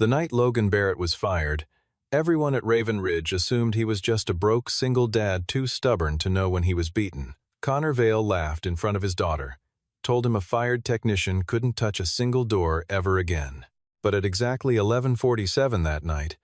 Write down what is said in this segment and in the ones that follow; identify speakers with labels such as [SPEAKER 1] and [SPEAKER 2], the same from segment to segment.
[SPEAKER 1] The night Logan Barrett was fired, everyone at Raven Ridge assumed he was just a broke single dad too stubborn to know when he was beaten. Connor Vale laughed in front of his daughter, told him a fired technician couldn't touch a single door ever again. But at exactly 11:47 that night,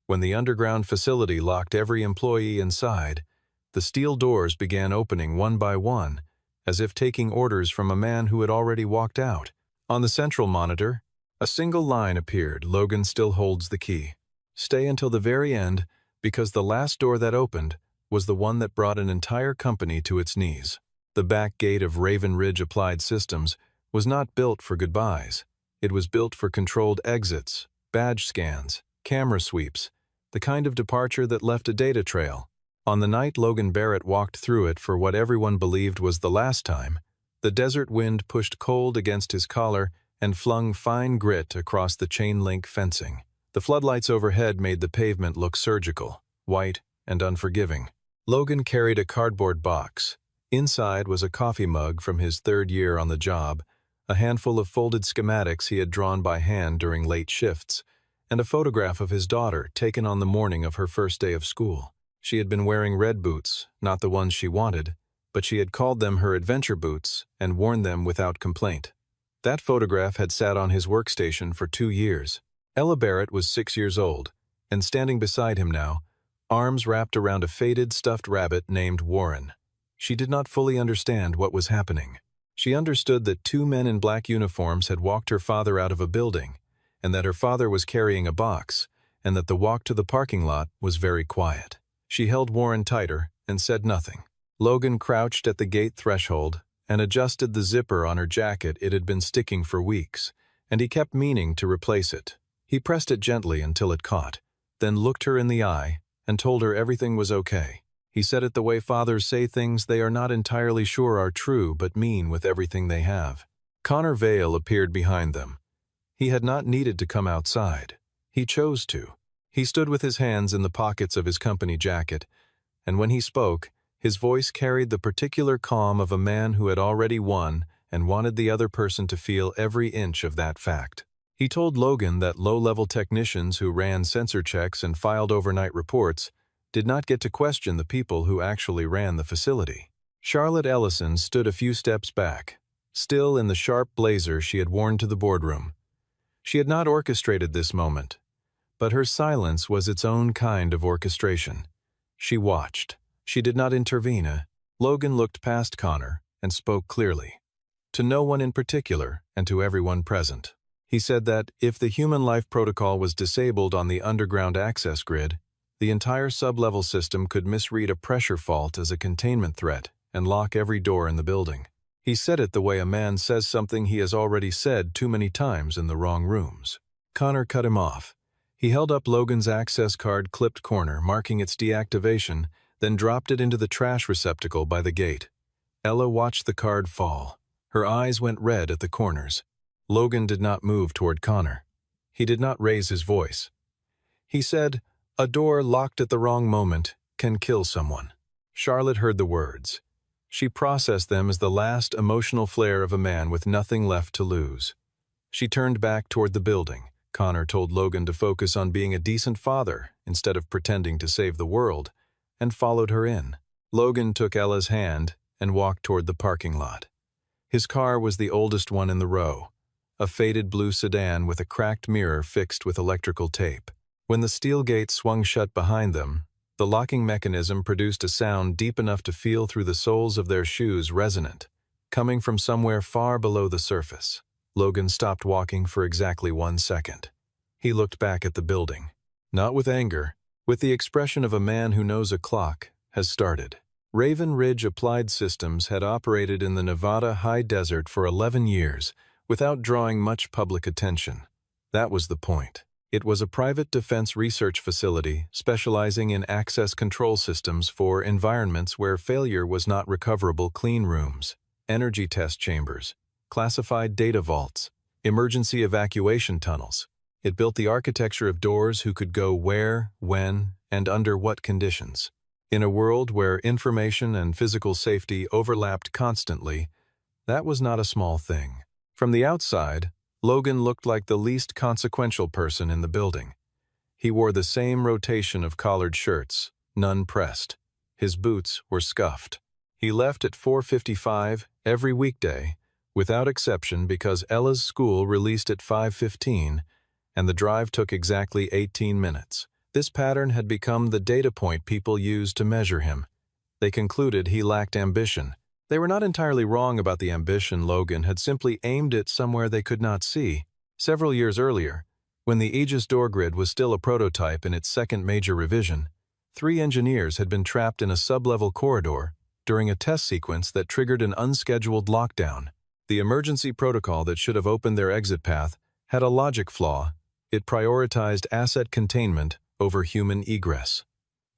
[SPEAKER 1] when the underground facility locked every employee inside, the steel doors began opening one by one, as if taking orders from a man who had already walked out. On the central monitor, a single line appeared. Logan still holds the key. Stay until the very end, because the last door that opened was the one that brought an entire company to its knees. The back gate of Raven Ridge Applied Systems was not built for goodbyes. It was built for controlled exits, badge scans, camera sweeps, the kind of departure that left a data trail. On the night Logan Barrett walked through it for what everyone believed was the last time, the desert wind pushed cold against his collar and flung fine grit across the chain-link fencing. The floodlights overhead made the pavement look surgical, white and unforgiving. Logan carried a cardboard box. Inside was a coffee mug from his third year on the job, a handful of folded schematics he had drawn by hand during late shifts, and a photograph of his daughter taken on the morning of her first day of school. She had been wearing red boots, not the ones she wanted, but she had called them her adventure boots and worn them without complaint. That photograph had sat on his workstation for 2 years. Ella Barrett was 6 years old, and standing beside him now, arms wrapped around a faded stuffed rabbit named Warren. She did not fully understand what was happening. She understood that 2 men in black uniforms had walked her father out of a building, and that her father was carrying a box, and that the walk to the parking lot was very quiet. She held Warren tighter and said nothing. Logan crouched at the gate threshold and adjusted the zipper on her jacket. It had been sticking for weeks, and he kept meaning to replace it. He pressed it gently until it caught, then looked her in the eye and told her everything was okay. He said it the way fathers say things they are not entirely sure are true but mean with everything they have. Connor Vale appeared behind them. He had not needed to come outside. He chose to. He stood with his hands in the pockets of his company jacket, and when he spoke, his voice carried the particular calm of a man who had already won and wanted the other person to feel every inch of that fact. He told Logan that low-level technicians who ran sensor checks and filed overnight reports did not get to question the people who actually ran the facility. Charlotte Ellison stood a few steps back, still in the sharp blazer she had worn to the boardroom. She had not orchestrated this moment, but her silence was its own kind of orchestration. She watched. She did not intervene. Logan looked past Connor and spoke clearly. To no one in particular, and to everyone present. He said that if the human life protocol was disabled on the underground access grid, the entire sub-level system could misread a pressure fault as a containment threat and lock every door in the building. He said it the way a man says something he has already said too many times in the wrong rooms. Connor cut him off. He held up Logan's access card clipped corner, marking its deactivation, then dropped it into the trash receptacle by the gate. Ella watched the card fall. Her eyes went red at the corners. Logan did not move toward Connor. He did not raise his voice. He said, "A door locked at the wrong moment can kill someone." Charlotte heard the words. She processed them as the last emotional flare of a man with nothing left to lose. She turned back toward the building. Connor told Logan to focus on being a decent father instead of pretending to save the world, and followed her in. Logan took Ella's hand and walked toward the parking lot. His car was the oldest one in the row, a faded blue sedan with a cracked mirror fixed with electrical tape. When the steel gate swung shut behind them, the locking mechanism produced a sound deep enough to feel through the soles of their shoes resonant, coming from somewhere far below the surface. Logan stopped walking for exactly 1 second. He looked back at the building, not with anger, with the expression of a man who knows a clock has started. Raven Ridge Applied Systems had operated in the Nevada high desert for 11 years without drawing much public attention. That was the point. It was a private defense research facility specializing in access control systems for environments where failure was not recoverable: clean rooms, energy test chambers, classified data vaults, emergency evacuation tunnels. It built the architecture of doors who could go where, when, and under what conditions. In a world where information and physical safety overlapped constantly, that was not a small thing. From the outside, Logan looked like the least consequential person in the building. He wore the same rotation of collared shirts, none pressed. His boots were scuffed. He left at 4:55 every weekday, without exception, because Ella's school released at 5:15, and the drive took exactly 18 minutes. This pattern had become the data point people used to measure him. They concluded he lacked ambition. They were not entirely wrong about the ambition. Logan had simply aimed it somewhere they could not see. Several years earlier, when the Aegis door grid was still a prototype in its second major revision, 3 engineers had been trapped in a sub-level corridor during a test sequence that triggered an unscheduled lockdown. The emergency protocol that should have opened their exit path had a logic flaw. It prioritized asset containment over human egress.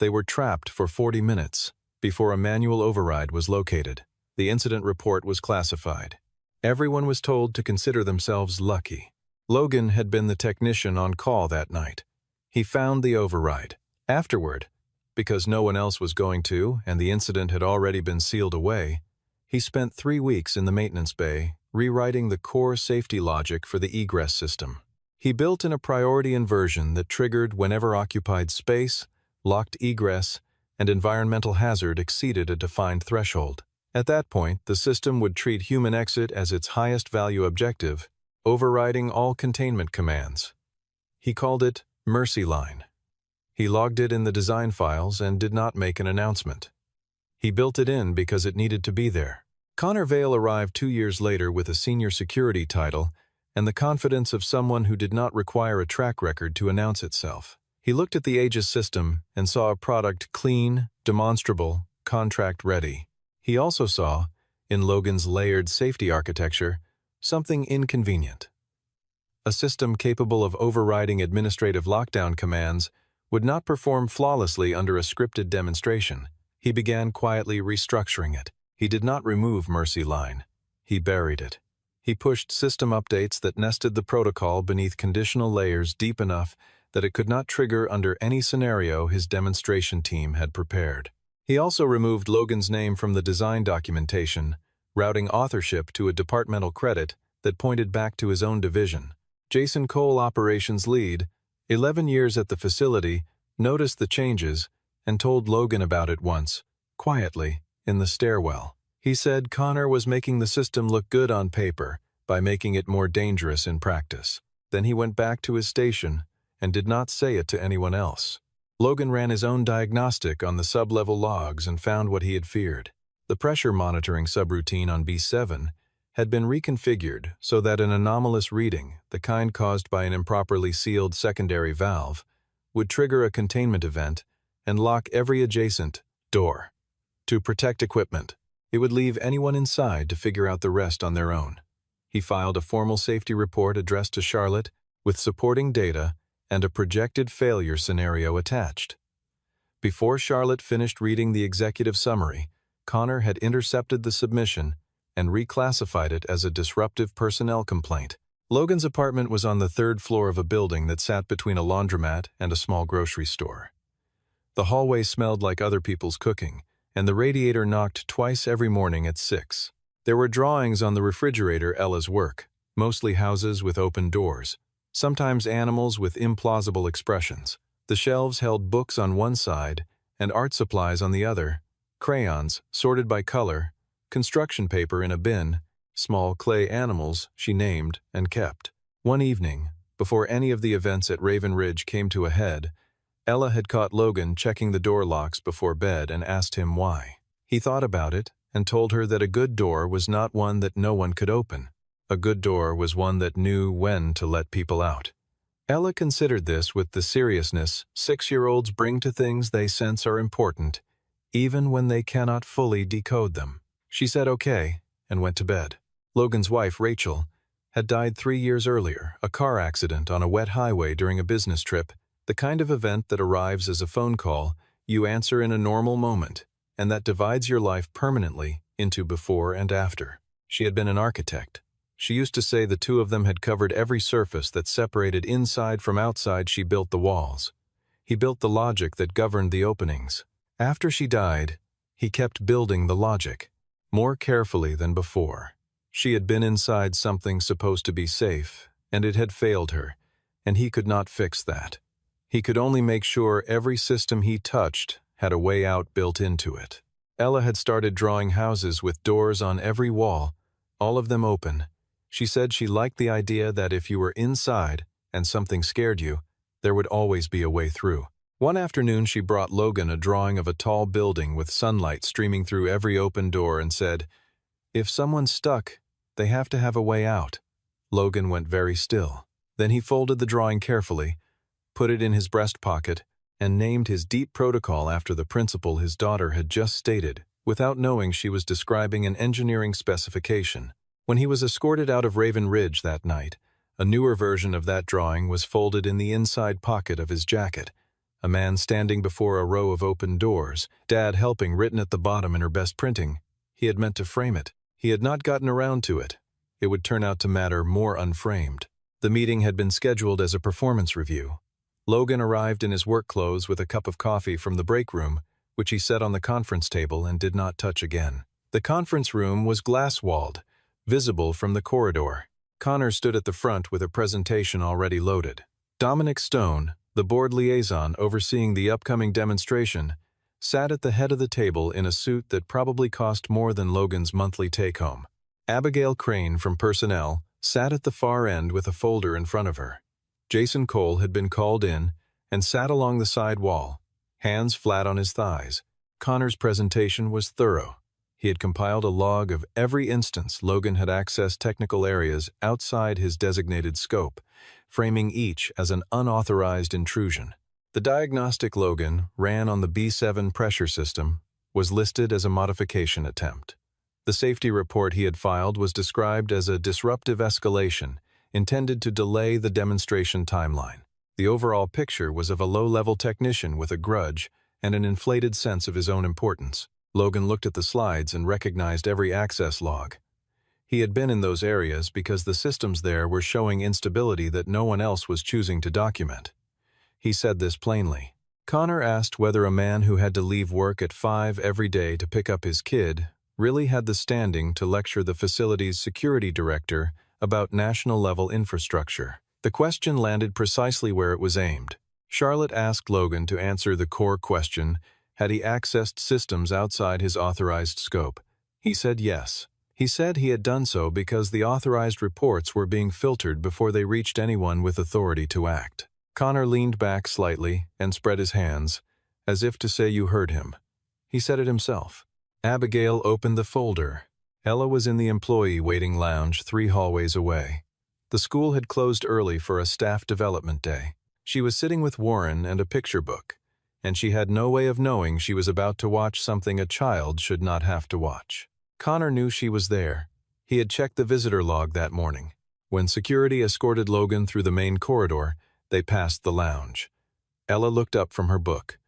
[SPEAKER 1] They were trapped for 40 minutes before a manual override was located. The incident report was classified. Everyone was told to consider themselves lucky. Logan had been the technician on call that night. He found the override. Afterward, because no one else was going to and the incident had already been sealed away, he spent 3 weeks in the maintenance bay rewriting the core safety logic for the egress system. He built in a priority inversion that triggered whenever occupied space, locked egress, and environmental hazard exceeded a defined threshold. At that point, the system would treat human exit as its highest value objective, overriding all containment commands. He called it Mercy Line. He logged it in the design files and did not make an announcement. He built it in because it needed to be there. Connor Vale arrived 2 years later with a senior security title and the confidence of someone who did not require a track record to announce itself. He looked at the Aegis system and saw a product clean, demonstrable, contract-ready. He also saw, in Logan's layered safety architecture, something inconvenient. A system capable of overriding administrative lockdown commands would not perform flawlessly under a scripted demonstration. He began quietly restructuring it. He did not remove Mercy Line. He buried it. He pushed system updates that nested the protocol beneath conditional layers deep enough that it could not trigger under any scenario his demonstration team had prepared. He also removed Logan's name from the design documentation, routing authorship to a departmental credit that pointed back to his own division. Jason Cole, operations lead, 11 years at the facility, noticed the changes and told Logan about it once, quietly, in the stairwell. He said Connor was making the system look good on paper by making it more dangerous in practice. Then he went back to his station and did not say it to anyone else. Logan ran his own diagnostic on the sub-level logs and found what he had feared. The pressure monitoring subroutine on B7 had been reconfigured so that an anomalous reading, the kind caused by an improperly sealed secondary valve, would trigger a containment event and lock every adjacent door. To protect equipment, it would leave anyone inside to figure out the rest on their own. He filed a formal safety report addressed to Charlotte with supporting data and a projected failure scenario attached. Before Charlotte finished reading the executive summary, Connor had intercepted the submission and reclassified it as a disruptive personnel complaint. Logan's apartment was on the 3rd floor of a building that sat between a laundromat and a small grocery store. The hallway smelled like other people's cooking, and the radiator knocked twice every morning at 6. There were drawings on the refrigerator Ella's work, mostly houses with open doors, sometimes animals with implausible expressions. The shelves held books on one side and art supplies on the other, crayons sorted by color, construction paper in a bin, small clay animals she named and kept. One evening, before any of the events at Raven Ridge came to a head, Ella had caught Logan checking the door locks before bed and asked him why. He thought about it and told her that a good door was not one that no one could open. A good door was one that knew when to let people out. Ella considered this with the seriousness 6-year-olds bring to things they sense are important, even when they cannot fully decode them. She said okay and went to bed. Logan's wife, Rachel, had died 3 years earlier, a car accident on a wet highway during a business trip, the kind of event that arrives as a phone call you answer in a normal moment, and that divides your life permanently into before and after. She had been an architect. She used to say the two of them had covered every surface that separated inside from outside. She built the walls. He built the logic that governed the openings. After she died, he kept building the logic, more carefully than before. She had been inside something supposed to be safe, and it had failed her, and he could not fix that. He could only make sure every system he touched had a way out built into it. Ella had started drawing houses with doors on every wall, all of them open. She said she liked the idea that if you were inside and something scared you, there would always be a way through. One afternoon she brought Logan a drawing of a tall building with sunlight streaming through every open door and said, "If someone's stuck, they have to have a way out." Logan went very still. Then he folded the drawing carefully, put it in his breast pocket, and named his deep protocol after the principle his daughter had just stated, without knowing she was describing an engineering specification. When he was escorted out of Raven Ridge that night, a newer version of that drawing was folded in the inside pocket of his jacket. A man standing before a row of open doors, Dad helping written at the bottom in her best printing. He had meant to frame it. He had not gotten around to it. It would turn out to matter more unframed. The meeting had been scheduled as a performance review. Logan arrived in his work clothes with a cup of coffee from the break room, which he set on the conference table and did not touch again. The conference room was glass-walled, visible from the corridor. Connor stood at the front with a presentation already loaded. Dominic Stone, the board liaison overseeing the upcoming demonstration, sat at the head of the table in a suit that probably cost more than Logan's monthly take-home. Abigail Crane from Personnel sat at the far end with a folder in front of her. Jason Cole had been called in and sat along the side wall, hands flat on his thighs. Connor's presentation was thorough. He had compiled a log of every instance Logan had accessed technical areas outside his designated scope, framing each as an unauthorized intrusion. The diagnostic Logan ran on the B7 pressure system was listed as a modification attempt. The safety report he had filed was described as a disruptive escalation intended to delay the demonstration timeline. The overall picture was of a low-level technician with a grudge and an inflated sense of his own importance. Logan looked at the slides and recognized every access log. He had been in those areas because the systems there were showing instability that no one else was choosing to document. He said this plainly. Connor asked whether a man who had to leave work at 5 every day to pick up his kid really had the standing to lecture the facility's security director about national-level infrastructure. The question landed precisely where it was aimed. Charlotte asked Logan to answer the core question, had he accessed systems outside his authorized scope? He said yes. He said he had done so because the authorized reports were being filtered before they reached anyone with authority to act. Connor leaned back slightly and spread his hands, as if to say you heard him. He said it himself. Abigail opened the folder. Ella was in the employee waiting lounge 3 hallways away. The school had closed early for a staff development day. She was sitting with Warren and a picture book, and she had no way of knowing she was about to watch something a child should not have to watch. Connor knew she was there. He had checked the visitor log that morning. When security escorted Logan through the main corridor, they passed the lounge. Ella looked up from her book.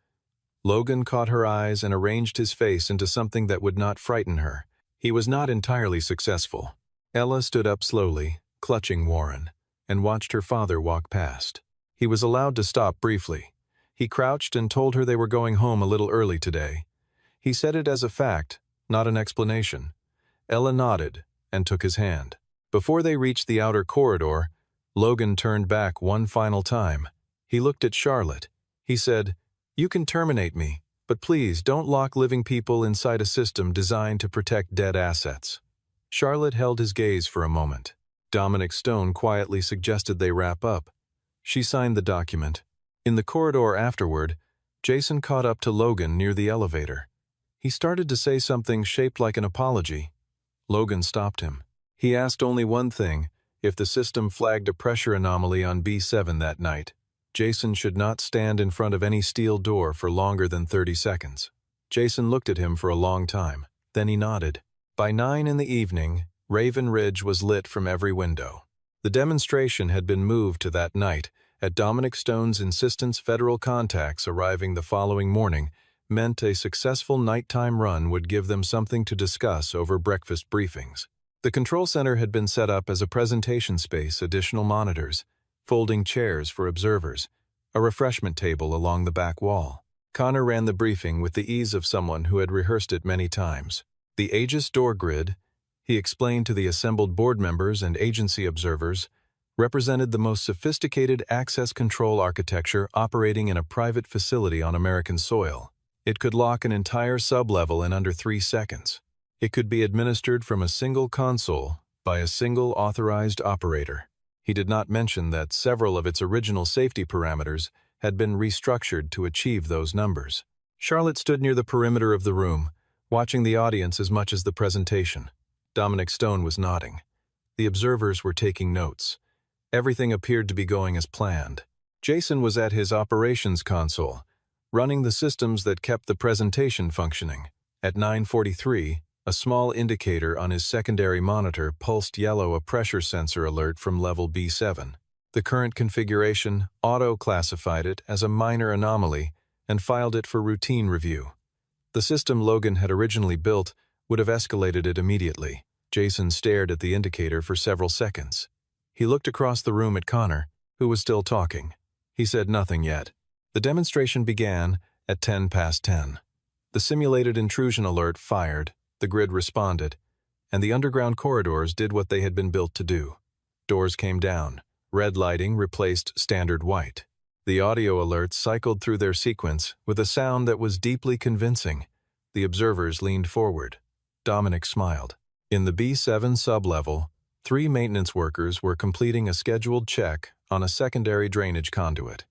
[SPEAKER 1] Logan caught her eyes and arranged his face into something that would not frighten her. He was not entirely successful. Ella stood up slowly, clutching Warren, and watched her father walk past. He was allowed to stop briefly. He crouched and told her they were going home a little early today. He said it as a fact, not an explanation. Ella nodded and took his hand. Before they reached the outer corridor, Logan turned back one final time. He looked at Charlotte. He said, "You can terminate me, but please don't lock living people inside a system designed to protect dead assets." Charlotte held his gaze for a moment. Dominic Stone quietly suggested they wrap up. She signed the document. In the corridor afterward, Jason caught up to Logan near the elevator. He started to say something shaped like an apology. Logan stopped him. He asked only one thing: if the system flagged a pressure anomaly on B7 that night, Jason should not stand in front of any steel door for longer than 30 seconds. Jason looked at him for a long time. Then he nodded. By 9 in the evening, Raven Ridge was lit from every window. The demonstration had been moved to that night. At Dominic Stone's insistence, federal contacts arriving the following morning meant a successful nighttime run would give them something to discuss over breakfast briefings. The control center had been set up as a presentation space, additional monitors, folding chairs for observers, a refreshment table along the back wall. Connor ran the briefing with the ease of someone who had rehearsed it many times. The Aegis door grid, he explained to the assembled board members and agency observers, represented the most sophisticated access control architecture operating in a private facility on American soil. It could lock an entire sublevel in under 3 seconds. It could be administered from a single console by a single authorized operator. He did not mention that several of its original safety parameters had been restructured to achieve those numbers. Charlotte stood near the perimeter of the room, watching the audience as much as the presentation. Dominic Stone was nodding. The observers were taking notes. Everything appeared to be going as planned. Jason was at his operations console, running the systems that kept the presentation functioning. At 9:43, a small indicator on his secondary monitor pulsed yellow a pressure sensor alert from level B7. The current configuration auto-classified it as a minor anomaly and filed it for routine review. The system Logan had originally built would have escalated it immediately. Jason stared at the indicator for several seconds. He looked across the room at Connor, who was still talking. He said nothing yet. The demonstration began at 10 past 10. The simulated intrusion alert fired, the grid responded, and the underground corridors did what they had been built to do. Doors came down. Red lighting replaced standard white. The audio alerts cycled through their sequence with a sound that was deeply convincing. The observers leaned forward. Dominic smiled. In the B7 sublevel, 3 maintenance workers were completing a scheduled check on a secondary drainage conduit.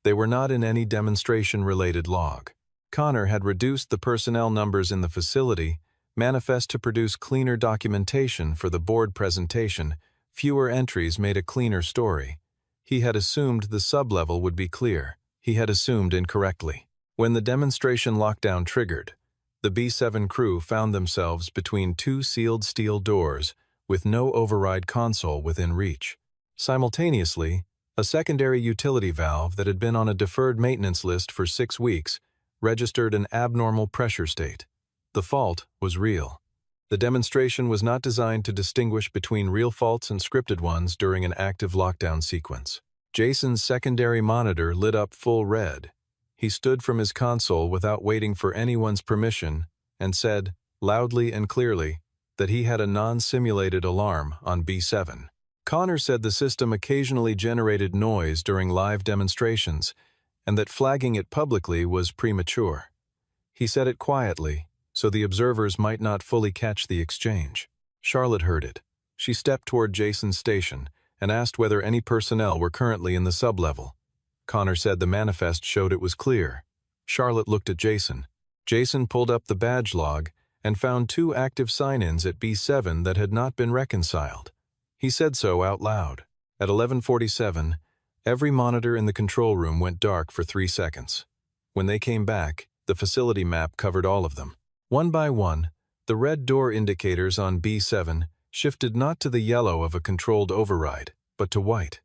[SPEAKER 1] They were not in any demonstration-related log. Connor had reduced the personnel numbers in the facility, manifest to produce cleaner documentation for the board presentation. Fewer entries made a cleaner story. He had assumed the sublevel would be clear. He had assumed incorrectly. When the demonstration lockdown triggered, the B7 crew found themselves between 2 sealed steel doors with no override console within reach. Simultaneously, a secondary utility valve that had been on a deferred maintenance list for 6 weeks registered an abnormal pressure state. The fault was real. The demonstration was not designed to distinguish between real faults and scripted ones during an active lockdown sequence. Jason's secondary monitor lit up full red. He stood from his console without waiting for anyone's permission and said, loudly and clearly, that he had a non-simulated alarm on B7. Connor said the system occasionally generated noise during live demonstrations and that flagging it publicly was premature. He said it quietly, so the observers might not fully catch the exchange. Charlotte heard it. She stepped toward Jason's station and asked whether any personnel were currently in the sublevel. Connor said the manifest showed it was clear. Charlotte looked at Jason. Jason pulled up the badge log and found 2 active sign-ins at B7 that had not been reconciled. He said so out loud. At 11:47, every monitor in the control room went dark for 3 seconds. When they came back, the facility map covered all of them. One by one, the red door indicators on B7 shifted not to the yellow of a controlled override, but to white.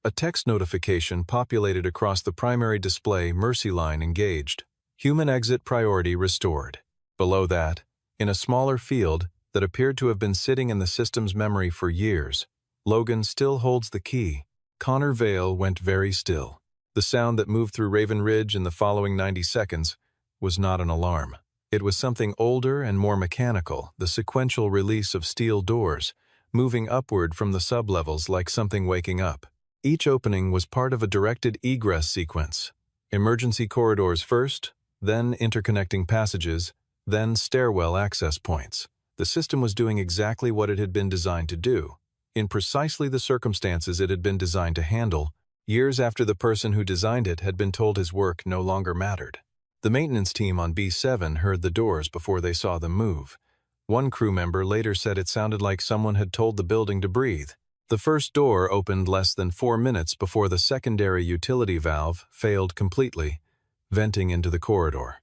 [SPEAKER 1] A text notification populated across the primary display Mercy line engaged. Human exit priority restored. Below that, in a smaller field that appeared to have been sitting in the system's memory for years, Logan still holds the key. Connor Vale went very still. The sound that moved through Raven Ridge in the following 90 seconds was not an alarm. It was something older and more mechanical, the sequential release of steel doors, moving upward from the sublevels like something waking up. Each opening was part of a directed egress sequence. Emergency corridors first, then interconnecting passages, then stairwell access points. The system was doing exactly what it had been designed to do, in precisely the circumstances it had been designed to handle, years after the person who designed it had been told his work no longer mattered. The maintenance team on B7 heard the doors before they saw them move. One crew member later said it sounded like someone had told the building to breathe. The first door opened less than 4 minutes before the secondary utility valve failed completely, venting into the corridor.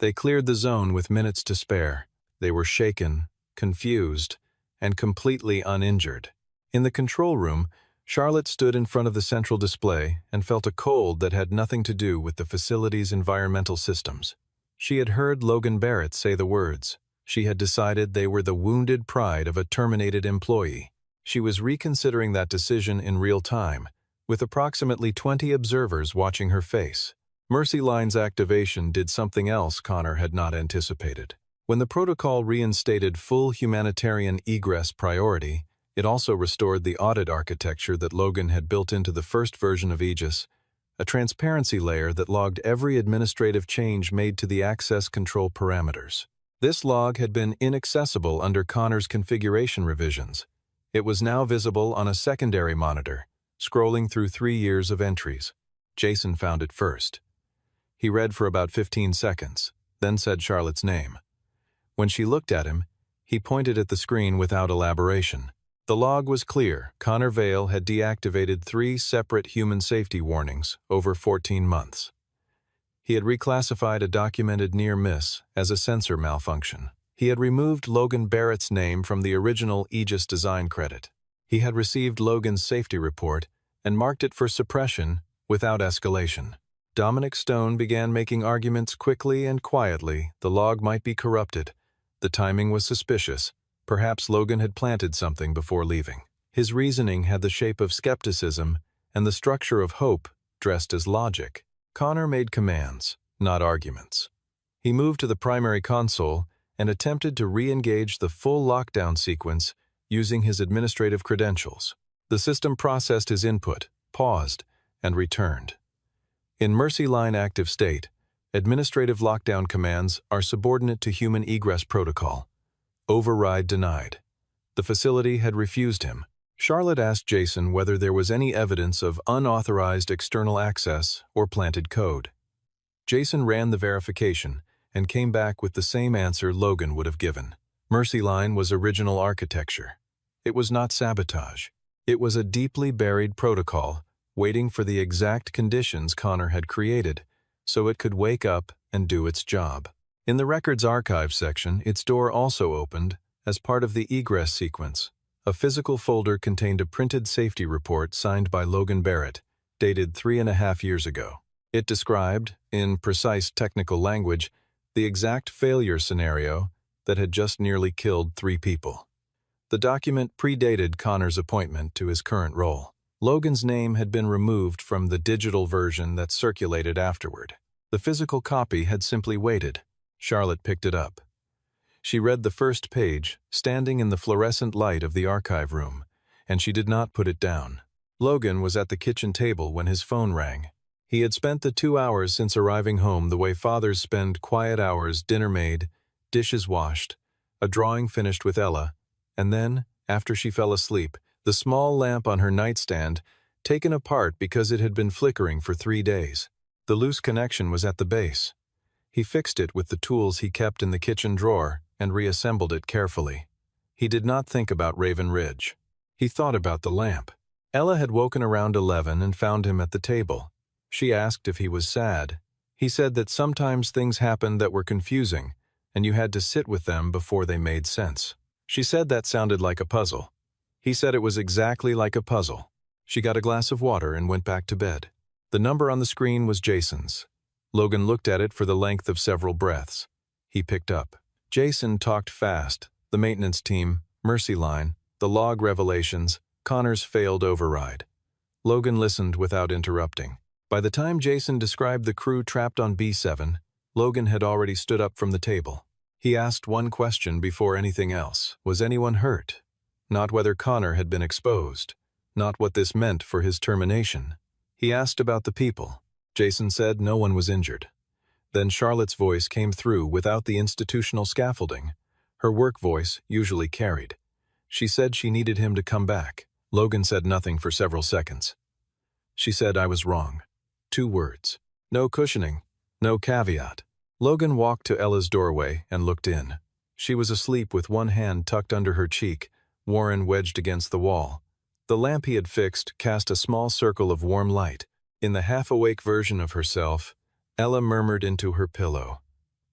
[SPEAKER 1] They cleared the zone with minutes to spare. They were shaken, confused, and completely uninjured. In the control room, Charlotte stood in front of the central display and felt a cold that had nothing to do with the facility's environmental systems. She had heard Logan Barrett say the words. She had decided they were the wounded pride of a terminated employee. She was reconsidering that decision in real time, with approximately 20 observers watching her face. Mercy Line's activation did something else Connor had not anticipated. When the protocol reinstated full humanitarian egress priority, It also restored the audit architecture that Logan had built into the first version of Aegis, a transparency layer that logged every administrative change made to the access control parameters. This log had been inaccessible under Connor's configuration revisions. It was now visible on a secondary monitor, scrolling through 3 years of entries. Jason found it first. He read for about 15 seconds, then said Charlotte's name. When she looked at him, he pointed at the screen without elaboration. The log was clear. Connor Vale had deactivated 3 separate human safety warnings over 14 months. He had reclassified a documented near miss as a sensor malfunction. He had removed Logan Barrett's name from the original Aegis design credit. He had received Logan's safety report and marked it for suppression without escalation. Dominic Stone began making arguments quickly and quietly. The log might be corrupted. The timing was suspicious. Perhaps Logan had planted something before leaving. His reasoning had the shape of skepticism and the structure of hope dressed as logic. Connor made commands, not arguments. He moved to the primary console and attempted to re-engage the full lockdown sequence using his administrative credentials. The system processed his input, paused, and returned. In Mercy Line active state, administrative lockdown commands are subordinate to human egress protocol. Override denied. The facility had refused him. Charlotte asked Jason whether there was any evidence of unauthorized external access or planted code. Jason ran the verification and came back with the same answer Logan would have given. Mercy Line was original architecture. It was not sabotage. It was a deeply buried protocol waiting for the exact conditions Connor had created so it could wake up and do its job. In the Records Archive section, its door also opened as part of the egress sequence. A physical folder contained a printed safety report signed by Logan Barrett, dated 3.5 years ago. It described, in precise technical language, the exact failure scenario that had just nearly killed 3 people. The document predated Connor's appointment to his current role. Logan's name had been removed from the digital version that circulated afterward. The physical copy had simply waited. Charlotte picked it up. She read the first page, standing in the fluorescent light of the archive room, and she did not put it down. Logan was at the kitchen table when his phone rang. He had spent the 2 hours since arriving home the way fathers spend quiet hours, dinner made, dishes washed, a drawing finished with Ella, and then, after she fell asleep, the small lamp on her nightstand taken apart because it had been flickering for 3 days. The loose connection was at the base. He fixed it with the tools he kept in the kitchen drawer and reassembled it carefully. He did not think about Raven Ridge. He thought about the lamp. Ella had woken around 11 and found him at the table. She asked if he was sad. He said that sometimes things happened that were confusing, and you had to sit with them before they made sense. She said that sounded like a puzzle. He said it was exactly like a puzzle. She got a glass of water and went back to bed. The number on the screen was Jason's. Logan looked at it for the length of several breaths. He picked up. Jason talked fast. The maintenance team, Mercy Line, the log revelations, Connor's failed override. Logan listened without interrupting. By the time Jason described the crew trapped on B7, Logan had already stood up from the table. He asked one question before anything else. Was anyone hurt? Not whether Connor had been exposed. Not what this meant for his termination. He asked about the people. Jason said no one was injured. Then Charlotte's voice came through without the institutional scaffolding. Her work voice usually carried. She said she needed him to come back. Logan said nothing for several seconds. She said I was wrong. 2 words. No cushioning. No caveat. Logan walked to Ella's doorway and looked in. She was asleep with one hand tucked under her cheek, Warren wedged against the wall. The lamp he had fixed cast a small circle of warm light. In the half-awake version of herself, Ella murmured into her pillow.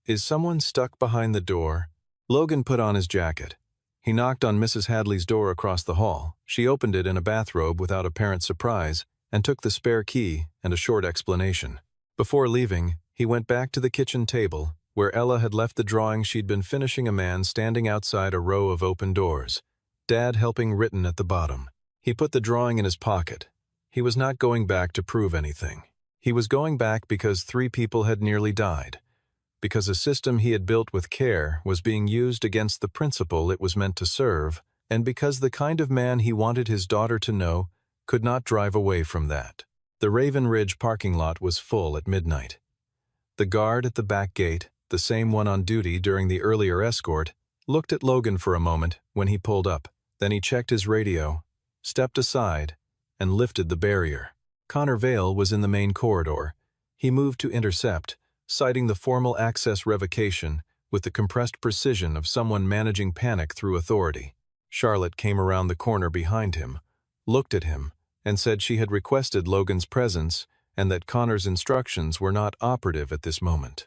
[SPEAKER 1] Is someone stuck behind the door? Logan put on his jacket. He knocked on Mrs. Hadley's door across the hall. She opened it in a bathrobe without apparent surprise and took the spare key and a short explanation. Before leaving, he went back to the kitchen table, where Ella had left the drawing she'd been finishing, a man standing outside a row of open doors, Dad helping written at the bottom. He put the drawing in his pocket. He was not going back to prove anything. He was going back because 3 people had nearly died, because a system he had built with care was being used against the principle it was meant to serve, and because the kind of man he wanted his daughter to know could not drive away from that. The Raven Ridge parking lot was full at midnight. The guard at the back gate, the same one on duty during the earlier escort, looked at Logan for a moment when he pulled up. Then he checked his radio, stepped aside, and lifted the barrier. Connor Vale was in the main corridor. He moved to intercept, citing the formal access revocation with the compressed precision of someone managing panic through authority. Charlotte came around the corner behind him, looked at him, and said she had requested Logan's presence and that Connor's instructions were not operative at this moment.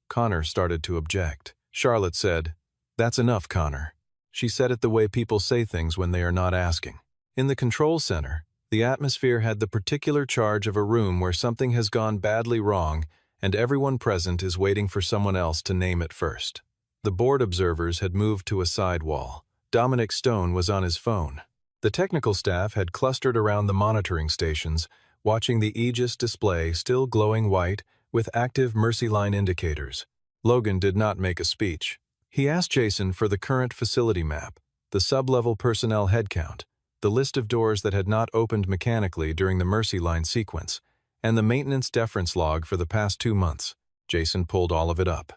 [SPEAKER 1] Connor started to object. Charlotte said, "That's enough, Connor." She said it the way people say things when they are not asking. In the control center, the atmosphere had the particular charge of a room where something has gone badly wrong and everyone present is waiting for someone else to name it first. The board observers had moved to a side wall. Dominic Stone was on his phone. The technical staff had clustered around the monitoring stations, watching the Aegis display still glowing white with active Mercy Line indicators. Logan did not make a speech. He asked Jason for the current facility map, the sub-level personnel headcount, the list of doors that had not opened mechanically during the Mercy Line sequence, and the maintenance deference log for the past 2 months. Jason pulled all of it up.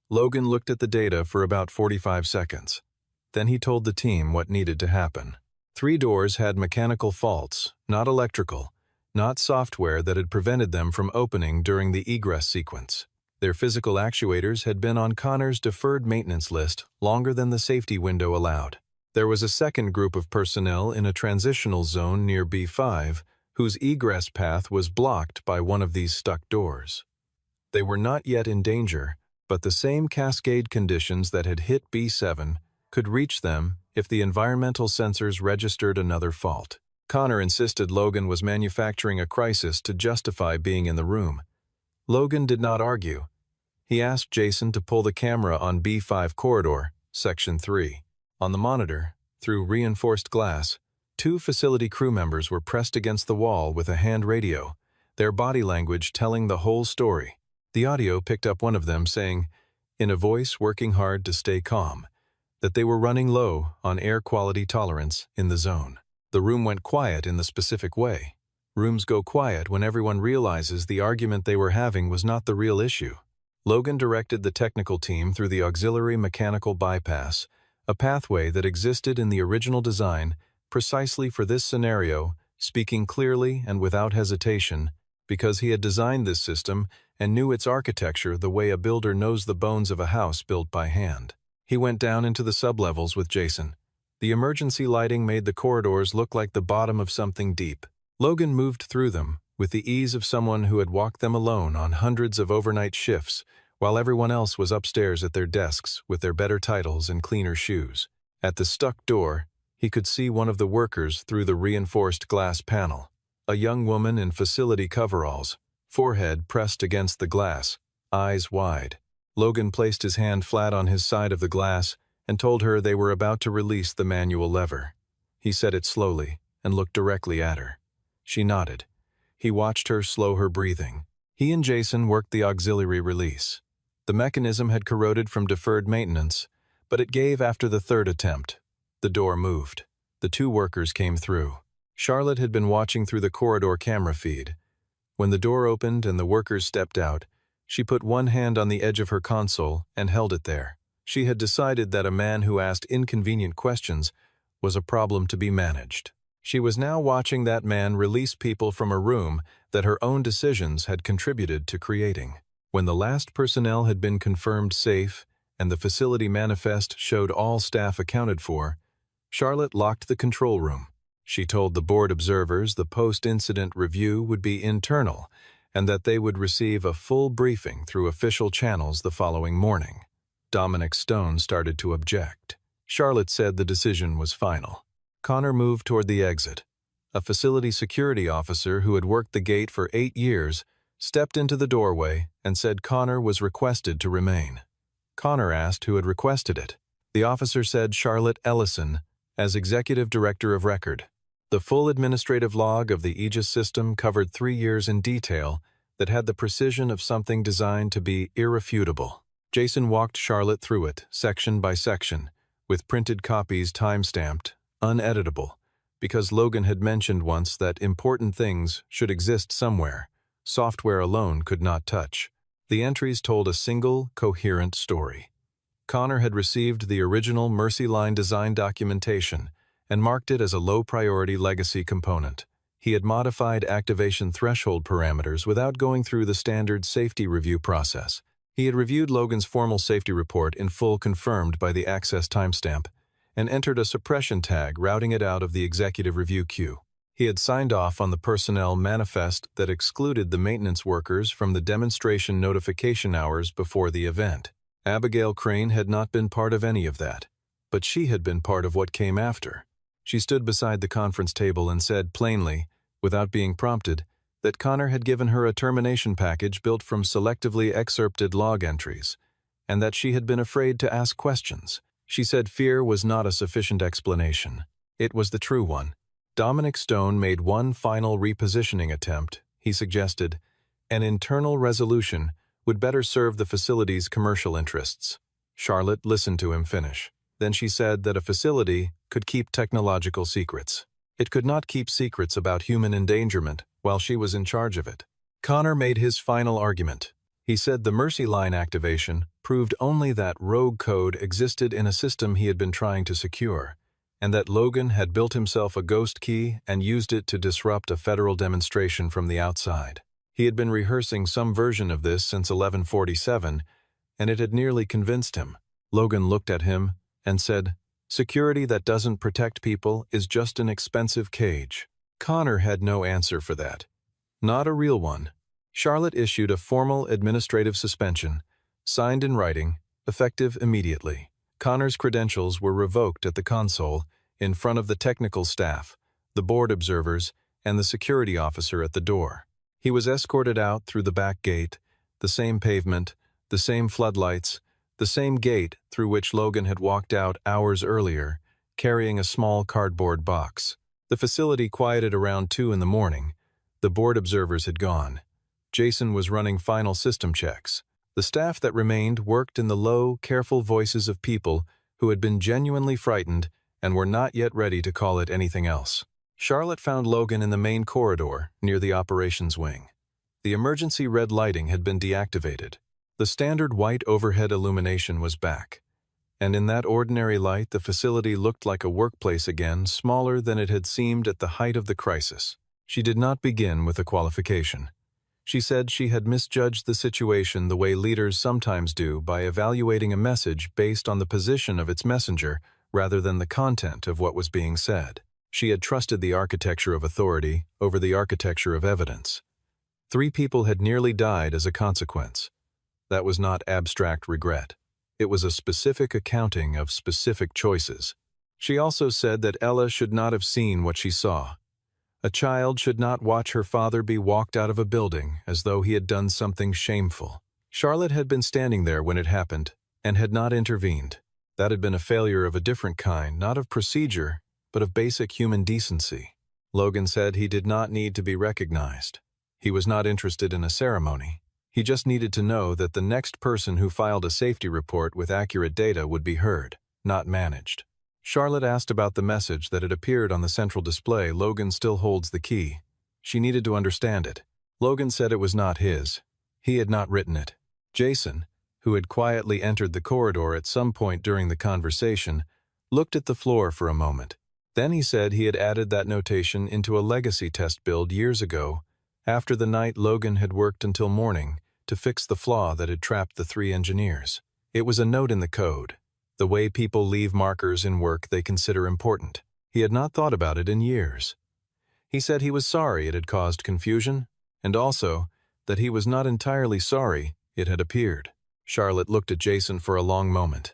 [SPEAKER 1] Logan looked at the data for about 45 seconds. Then he told the team what needed to happen. 3 doors had mechanical faults, not electrical, not software that had prevented them from opening during the egress sequence. Their physical actuators had been on Connor's deferred maintenance list longer than the safety window allowed. There was a second group of personnel in a transitional zone near B5, whose egress path was blocked by one of these stuck doors. They were not yet in danger, but the same cascade conditions that had hit B7 could reach them if the environmental sensors registered another fault. Connor insisted Logan was manufacturing a crisis to justify being in the room. Logan did not argue. He asked Jason to pull the camera on B5 corridor, Section 3. On the monitor, through reinforced glass, 2 facility crew members were pressed against the wall with a hand radio, their body language telling the whole story. The audio picked up one of them saying, in a voice working hard to stay calm, that they were running low on air quality tolerance in the zone. The room went quiet in the specific way. Rooms go quiet when everyone realizes the argument they were having was not the real issue. Logan directed the technical team through the auxiliary mechanical bypass, a pathway that existed in the original design precisely for this scenario, speaking clearly and without hesitation, because he had designed this system and knew its architecture the way a builder knows the bones of a house built by hand. He went down into the sublevels with Jason. The emergency lighting made the corridors look like the bottom of something deep. Logan moved through them with the ease of someone who had walked them alone on hundreds of overnight shifts, while everyone else was upstairs at their desks with their better titles and cleaner shoes. At the stuck door, he could see one of the workers through the reinforced glass panel. A young woman in facility coveralls, forehead pressed against the glass, eyes wide. Logan placed his hand flat on his side of the glass and told her they were about to release the manual lever. He said it slowly and looked directly at her. She nodded. He watched her slow her breathing. He and Jason worked the auxiliary release. The mechanism had corroded from deferred maintenance, but it gave after the 3rd attempt. The door moved. The 2 workers came through. Charlotte had been watching through the corridor camera feed. When the door opened and the workers stepped out, she put one hand on the edge of her console and held it there. She had decided that a man who asked inconvenient questions was a problem to be managed. She was now watching that man release people from a room that her own decisions had contributed to creating. When the last personnel had been confirmed safe and the facility manifest showed all staff accounted for, Charlotte locked the control room. She told the board observers the post-incident review would be internal and that they would receive a full briefing through official channels the following morning. Dominic Stone started to object. Charlotte said the decision was final. Connor moved toward the exit. A facility security officer who had worked the gate for 8 years stepped into the doorway and said Connor was requested to remain. Connor asked who had requested it. The officer said Charlotte Ellison, as executive director of record. The full administrative log of the Aegis system covered 3 years in detail that had the precision of something designed to be irrefutable. Jason walked Charlotte through it, section by section, with printed copies time-stamped, uneditable, because Logan had mentioned once that important things should exist somewhere. Software alone could not touch. The entries told a single, coherent story. Connor had received the original Mercy Line design documentation and marked it as a low-priority legacy component. He had modified activation threshold parameters without going through the standard safety review process. He had reviewed Logan's formal safety report in full, confirmed by the access timestamp, and entered a suppression tag routing it out of the executive review queue. He had signed off on the personnel manifest that excluded the maintenance workers from the demonstration notification hours before the event. Abigail Crane had not been part of any of that, but she had been part of what came after. She stood beside the conference table and said plainly, without being prompted, that Connor had given her a termination package built from selectively excerpted log entries, and that she had been afraid to ask questions. She said fear was not a sufficient explanation. It was the true one. Dominic Stone made one final repositioning attempt. He suggested an internal resolution would better serve the facility's commercial interests. Charlotte listened to him finish. Then she said that a facility could keep technological secrets. It could not keep secrets about human endangerment while she was in charge of it. Connor made his final argument. He said the Mercy Line activation proved only that rogue code existed in a system he had been trying to secure, and that Logan had built himself a ghost key and used it to disrupt a federal demonstration from the outside. He had been rehearsing some version of this since 1147, and it had nearly convinced him. Logan looked at him and said, "Security that doesn't protect people is just an expensive cage." Connor had no answer for that. Not a real one. Charlotte issued a formal administrative suspension, signed in writing, effective immediately. Connor's credentials were revoked at the console, in front of the technical staff, the board observers, and the security officer at the door. He was escorted out through the back gate, the same pavement, the same floodlights, the same gate through which Logan had walked out hours earlier, carrying a small cardboard box. The facility quieted around 2 in the morning. The board observers had gone. Jason was running final system checks. The staff that remained worked in the low, careful voices of people who had been genuinely frightened and were not yet ready to call it anything else. Charlotte found Logan in the main corridor near the operations wing. The emergency red lighting had been deactivated. The standard white overhead illumination was back, and in that ordinary light the facility looked like a workplace again, smaller than it had seemed at the height of the crisis. She did not begin with a qualification. She said she had misjudged the situation the way leaders sometimes do by evaluating a message based on the position of its messenger rather than the content of what was being said. She had trusted the architecture of authority over the architecture of evidence. 3 people had nearly died as a consequence. That was not abstract regret. It was a specific accounting of specific choices. She also said that Ella should not have seen what she saw. A child should not watch her father be walked out of a building as though he had done something shameful. Charlotte had been standing there when it happened and had not intervened. That had been a failure of a different kind, not of procedure, but of basic human decency. Logan said he did not need to be recognized. He was not interested in a ceremony. He just needed to know that the next person who filed a safety report with accurate data would be heard, not managed. Charlotte asked about the message that had appeared on the central display. Logan still holds the key. She needed to understand it. Logan said it was not his. He had not written it. Jason, who had quietly entered the corridor at some point during the conversation, looked at the floor for a moment. Then he said he had added that notation into a legacy test build years ago, after the night Logan had worked until morning to fix the flaw that had trapped the 3 engineers. It was a note in the code, the way people leave markers in work they consider important. He had not thought about it in years. He said he was sorry it had caused confusion, and also that he was not entirely sorry it had appeared. Charlotte looked at Jason for a long moment.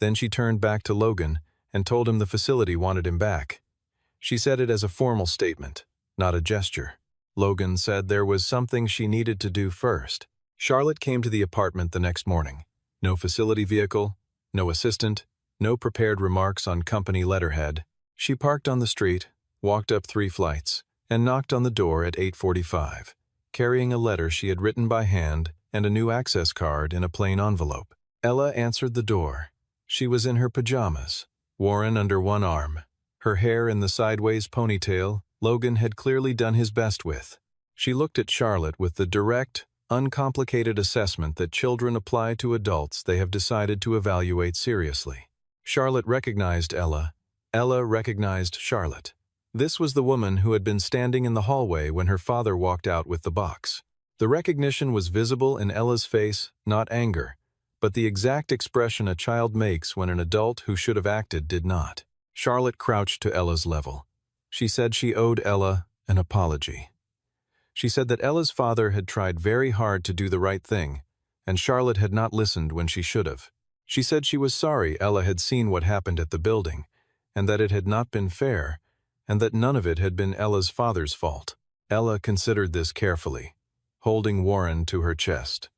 [SPEAKER 1] Then she turned back to Logan and told him the facility wanted him back. She said it as a formal statement, not a gesture. Logan said there was something she needed to do first. Charlotte came to the apartment the next morning. No facility vehicle, no assistant, no prepared remarks on company letterhead. She parked on the street, walked up 3 flights, and knocked on the door at 8:45, carrying a letter she had written by hand and a new access card in a plain envelope. Ella answered the door. She was in her pajamas, Warren under one arm, Her hair in the sideways ponytail, Logan had clearly done his best with. She looked at Charlotte with the direct, uncomplicated assessment that children apply to adults they have decided to evaluate seriously. Charlotte recognized Ella. Ella recognized Charlotte. This was the woman who had been standing in the hallway when her father walked out with the box. The recognition was visible in Ella's face, not anger, but the exact expression a child makes when an adult who should have acted did not. Charlotte crouched to Ella's level. She said she owed Ella an apology. She said that Ella's father had tried very hard to do the right thing, and Charlotte had not listened when she should have. She said she was sorry Ella had seen what happened at the building, and that it had not been fair, and that none of it had been Ella's father's fault. Ella considered this carefully, holding Warren to her chest.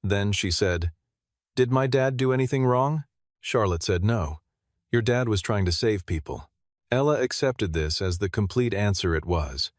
[SPEAKER 1] Then she said, "Did my dad do anything wrong?" Charlotte said no. "Your dad was trying to save people." Ella accepted this as the complete answer it was.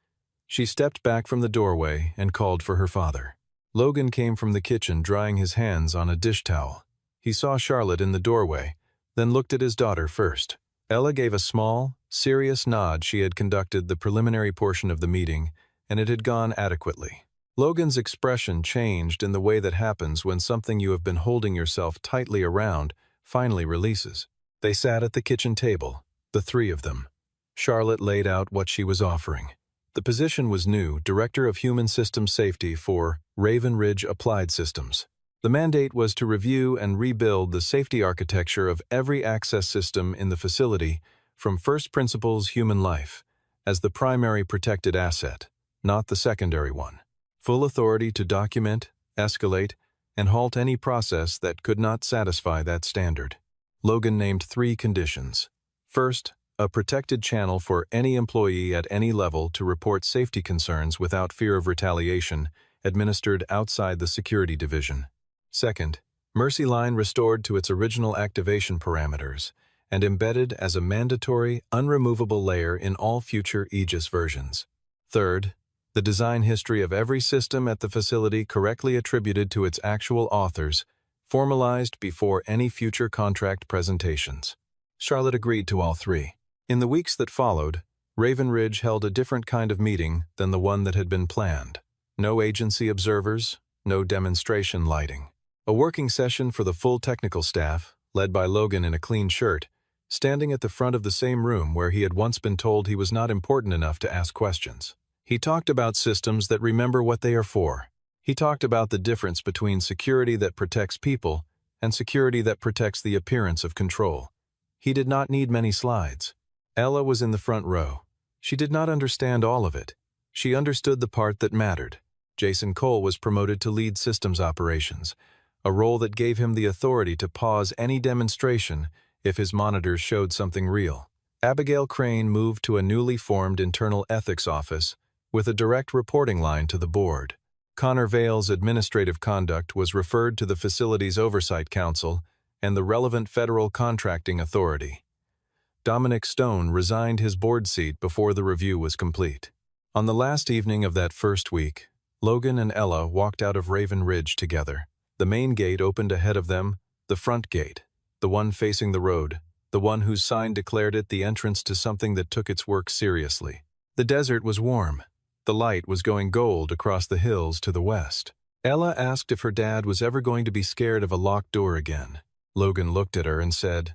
[SPEAKER 1] She stepped back from the doorway and called for her father. Logan came from the kitchen drying his hands on a dish towel. He saw Charlotte in the doorway, then looked at his daughter first. Ella gave a small, serious nod. She had conducted the preliminary portion of the meeting, and it had gone adequately. Logan's expression changed in the way that happens when something you have been holding yourself tightly around finally releases. They sat at the kitchen table, the three of them. Charlotte laid out what she was offering. The position was new, Director of Human Systems Safety for Raven Ridge Applied Systems. The mandate was to review and rebuild the safety architecture of every access system in the facility from first principles human life, as the primary protected asset, not the secondary one. Full authority to document, escalate, and halt any process that could not satisfy that standard. Logan named 3 conditions. First, a protected channel for any employee at any level to report safety concerns without fear of retaliation, administered outside the security division. Second, Mercy Line restored to its original activation parameters and embedded as a mandatory, unremovable layer in all future Aegis versions. Third, the design history of every system at the facility correctly attributed to its actual authors, formalized before any future contract presentations. Charlotte agreed to all 3. In the weeks that followed, Raven Ridge held a different kind of meeting than the one that had been planned. No agency observers, no demonstration lighting. A working session for the full technical staff, led by Logan in a clean shirt, standing at the front of the same room where he had once been told he was not important enough to ask questions. He talked about systems that remember what they are for. He talked about the difference between security that protects people and security that protects the appearance of control. He did not need many slides. Ella was in the front row. She did not understand all of it. She understood the part that mattered. Jason Cole was promoted to lead systems operations, a role that gave him the authority to pause any demonstration if his monitors showed something real. Abigail Crane moved to a newly formed internal ethics office with a direct reporting line to the board. Connor Vale's administrative conduct was referred to the facility's oversight council and the relevant federal contracting authority. Dominic Stone resigned his board seat before the review was complete. On the last evening of that first week, Logan and Ella walked out of Raven Ridge together. The main gate opened ahead of them, the front gate, the one facing the road, the one whose sign declared it the entrance to something that took its work seriously. The desert was warm. The light was going gold across the hills to the west. Ella asked if her dad was ever going to be scared of a locked door again. Logan looked at her and said,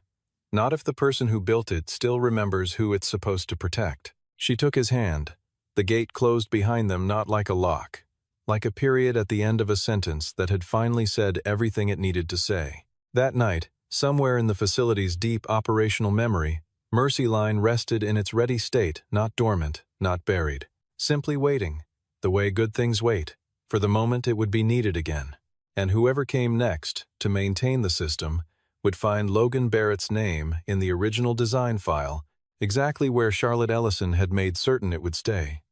[SPEAKER 1] "Not if the person who built it still remembers who it's supposed to protect." She took his hand. The gate closed behind them, not like a lock, like a period at the end of a sentence that had finally said everything it needed to say. That night, somewhere in the facility's deep operational memory, Mercy Line rested in its ready state, not dormant, not buried, simply waiting, the way good things wait, for the moment it would be needed again. And whoever came next to maintain the system would find Logan Barrett's name in the original design file, exactly where Charlotte Ellison had made certain it would stay.